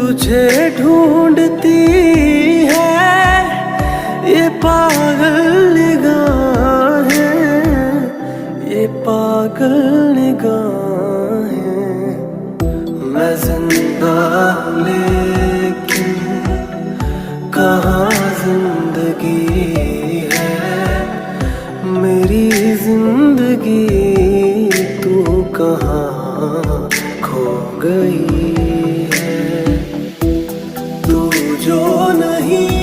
तुझे ढूंढती है ये पागल निगाहें, ये पागल निगाहें। मैं जिंदा लेकिन कहाँ जिंदगी है, मेरी जिंदगी तू कहाँ खो गई है। तू जो नहीं